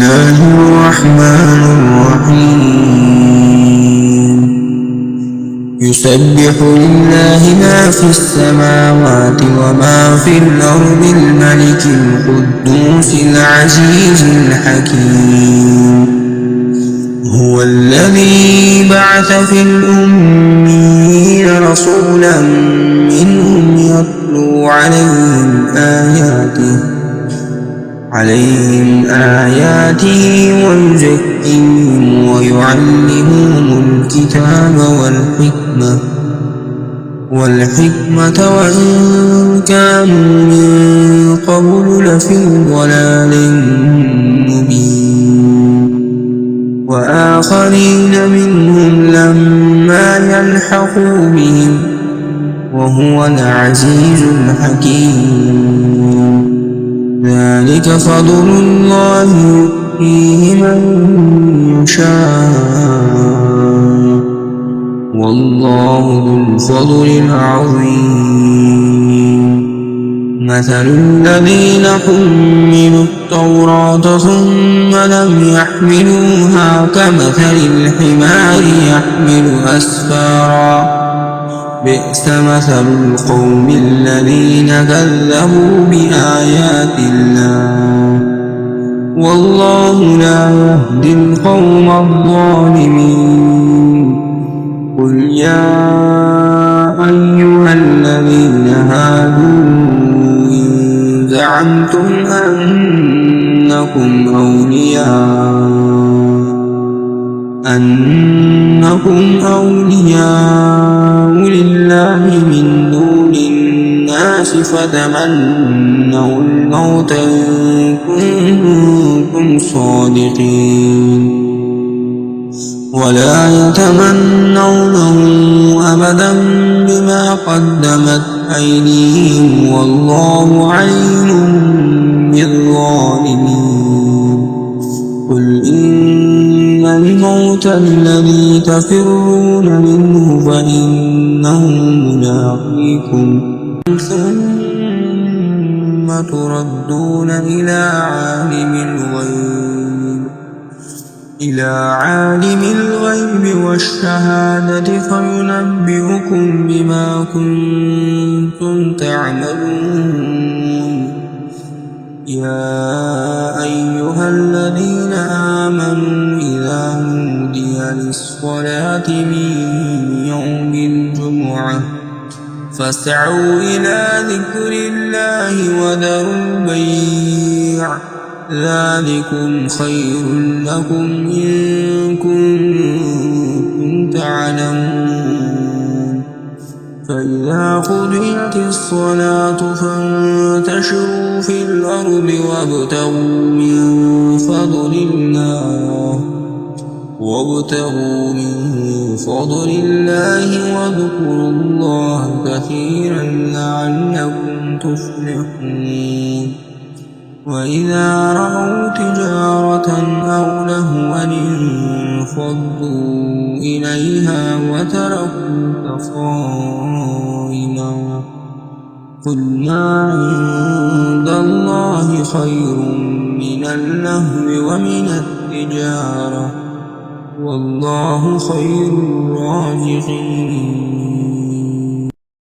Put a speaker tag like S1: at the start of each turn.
S1: الله الرحمن الرحيم يسبح لله ما في السماوات وما في الأرض الملك القدوس العزيز الحكيم هو الذي بعث في الأميين رسولا منهم يتلو عليهم آياته ويزكيهم ويعلمهم الكتاب والحكمة وإن كانوا من قبل لفي ضلال مبين وآخرين منهم لما يلحقوا بهم وهو العزيز الحكيم ذلك فضل الله يؤتيه من يشاء والله ذو الفضل العظيم مثل الذين حملوا التوراة ثم لم يحملوها كمثل الحمار يحمل أسفارا بئس مثل القوم الذين كذبوا بآيات الله والله لا يهدي القوم الظالمين قل يا أيها الذين هادوا إن زعمتم أنكم أولياء لله من دون الناس فتمنوا الموت إن كنتم صادقين ولا يتمنونه أبدا بما قدمت أيديهم والله عليم بالظالمين قل إن الموت الذي تفرون منه فإنه ملاقيكم ثم تردون إلى عالم الغيب والشهادة فينبئكم بما كنتم تعملون يا أيها الذين آمنوا إذا نودي للصلاة من يوم الجمعة فاسعوا إلى ذكر الله وذروا البيع ذلكم خير لكم إن كنتم تعلمون فإذا قضيت الصلاة فانتشروا في الأرض وابتغوا من فضل الله واذكروا الله كثيرا لعلكم تفلحون وإذا رأوا تجارة أو لهوا انفضوا إليها وتركوك قائما قل ما عند الله خير من اللهو ومن التجارة والله خير الرازقين